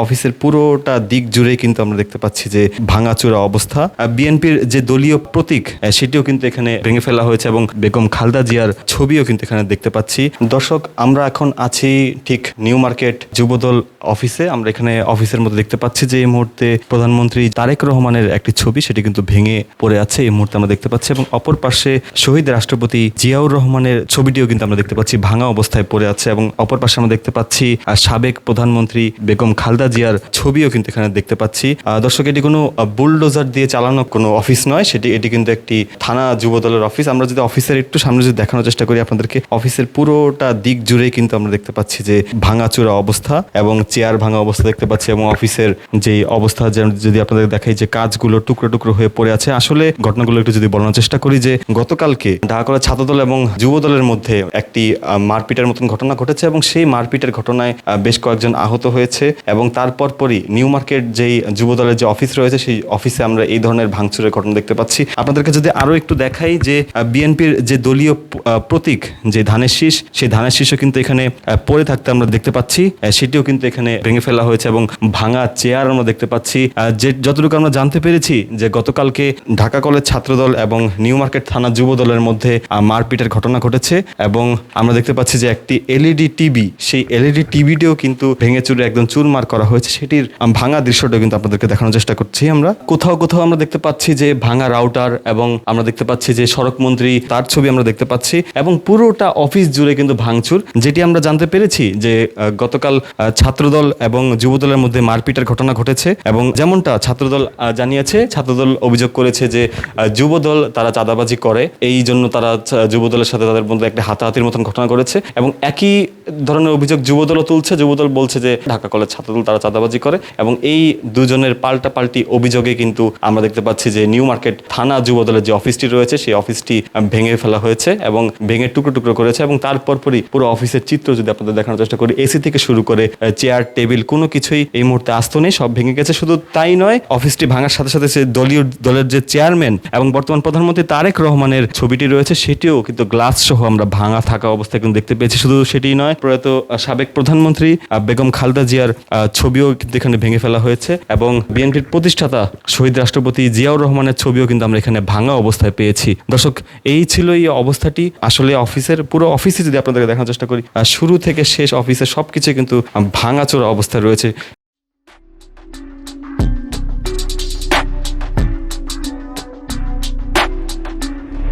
অফিসের পুরোটা দিক জুড়েই কিন্তু আমরা দেখতে পাচ্ছি যে ভাঙাচোরা অবস্থা। বিএনপির যে দলীয় প্রতীক সেটিও কিন্তু এখানে ভেঙে ফেলা হয়েছে এবং বেগম খালেদা জিয়ার ছবিও কিন্তু এখানে দেখতে পাচ্ছি। দর্শক, আমরা এখন আছি ঠিক নিউ মার্কেট যুবদল অফিসে। আমরা এখানে অফিসের মধ্যে দেখতে পাচ্ছি যে এই মুহূর্তে প্রধানমন্ত্রী তারেক রহমানের একটি ছবি সেটি কিন্তু ভেঙে পড়ে আছে এই মুহূর্তে আমরা দেখতে পাচ্ছি, এবং অপর পাশে শহীদ রাষ্ট্রপতি জিয়াউর রহমানের ছবিটিও কিন্তু আমরা দেখতে পাচ্ছি ভাঙা অবস্থায় পড়ে আছে, এবং অপর পাশে আমরা দেখতে পাচ্ছি সাবেক প্রধানমন্ত্রী বেগম খালেদা জিয়ার ছবিও কিন্তু এখানে দেখতে পাচ্ছি। দর্শক, এটি কোনো বুলডোজার দিয়ে চালানো কোনো অফিস নয়, এটি কিন্তু একটি থানা যুবদলের অফিস। আমরা যদি অফিসের একটু সামনে যদি দেখানোর চেষ্টা করি আপনাদেরকে, অফিসের পুরোটা দিক জুড়েই কিন্তু আমরা দেখতে পাচ্ছি যে ভাঙাচোরা অবস্থা এবং চেয়ার ভাঙা অবস্থা দেখতে পাচ্ছি, এবং অফিসের যে অবস্থা যদি আপনাদের দেখাই যে কাজগুলো টুকরো টুকরো হয়ে পড়ে আছে। আসলে ঘটনাগুলো একটু যদি বলার চেষ্টা করি যে গতকালকে ঢাকা কলেজ ছাত্রদল এবং যুবদলের মধ্যে একটি মারপিটের মতন ঘটনা ঘটেছে, এবং সেই মারপিটের ঘটনায় বেশ কয়েকজন আহত হয়েছে, এবং তারপর পরই নিউ মার্কেট যেই যুবদলের যে অফিস রয়েছে সেই অফিসে আমরা এই ধরনের ভাঙচুরের ঘটনা দেখতে পাচ্ছি। আপনাদেরকে যদি আরো একটু দেখাই যে বিএনপির যে দলীয় প্রতীক যে ধানের শীষ, সেই ধানের শীষও কিন্তু এখানে পড়ে থাকতে আমরা দেখতে পাচ্ছি, সেটিও কিন্তু এখানে ভেঙে ফেলা হয়েছে, এবং ভাঙা চেয়ার আমরা দেখতে পাচ্ছি। যে যতটুকু আমরা জানতে পেরেছি যে গতকালকে ঢাকা কলেজ ছাত্রদল এবং নিউ মার্কেট থানা যুবদলের মধ্যে মারপিটের ঘটনা ঘটেছে, এবং আমরা দেখতে পাচ্ছি যে একটি এলইডি টিভি, সেই এলইডি টিভিটিও কিন্তু ভেঙে চুরে একদম চুরমার করা হয়েছে। সেটির ভাঙা দৃশ্যটাও কিন্তু আপনাদেরকে দেখানোর চেষ্টা করছি। আমরা কোথাও কোথাও আমরা দেখতে পাচ্ছি যে ভাঙা রাউটার, এবং আমরা দেখতে পাচ্ছি যে সড়ক মন্ত্রী তার ছবি আমরা দেখতে পাচ্ছি, এবং পুরোটা অফিস জুড়ে কিন্তু ভাঙচুর। যেটি আমরা জানতে পেরেছি যে গতকাল ছাত্রদল এবং যুবদলের মধ্যে মারপিটের ঘটনা ঘটেছে, এবং যেমনটা ছাত্রদল জানিয়েছে, ছাত্রদল অভিযোগ করেছে যে যুবদল তারা চাঁদাবাজি করে, এই জন্য তারা যুবদলের সাথে তাদের মধ্যে একটা হাতাহাতির মতন ঘটনা করেছে, এবং একই ধরনের অভিযোগ যুবদলও তুলছে। যুবদল বলছে যে ঢাকা কলেজ ছাত্রদল তারা চাঁদাবাজি করে, এবং এই দুজনের পাল্টাপাল্টি অভিযোগে কিন্তু আমরা দেখতে পাচ্ছি যে নিউ মার্কেট থানা যুবদলের যে অফিসটি রয়েছে সেই অফিসটি ভেঙে ফেলা হয়েছে এবং ভেঙে টুকরো টুকরো করেছে, এবং তারপরই পুরো অফিসের চিত্র যদি আপনাদের দেখানোর চেষ্টা করি, এসি থেকে শুরু করে চেয়ার টেবিল কোনো কিছুই এই মুহূর্তে আস্ত নেই, সব ভেঙে গেছে। শুধু তাই নয়, অফিসটি ভাঙার সাথে সাথে সে দলের যে চেয়ারম্যান এবং বর্তমান প্রধানমন্ত্রী তারেক রহমানের ছবিটি রয়েছে সেটিও কিন্তু গ্লাস সহ আমরা ভাঙা থাকা অবস্থায় কিন্তু দেখতে পেয়েছি। শুধু সেটিই নয়, প্রয়াত সাবেক প্রধানমন্ত্রী বেগম খালেদা জিয়ার ছবিও কিন্তু এখানে ভেঙে ফেলা হয়েছে, এবং বিএনপির প্রতিষ্ঠাতা শহীদ রাষ্ট্রপতি জিয়াউর রহমানের ছবিও কিন্তু আমরা এখানে ভাঙা অবস্থায় পেয়েছি। দর্শক, এই ছিল এই অবস্থাটি। আসলে অফিসের পুরো অফিসে যদি আপনাদেরকে দেখানোর চেষ্টা করি, শুরু থেকে শেষ অফিসের সবকিছু কিন্তু ভাঙাচোরা অবস্থায় রয়েছে।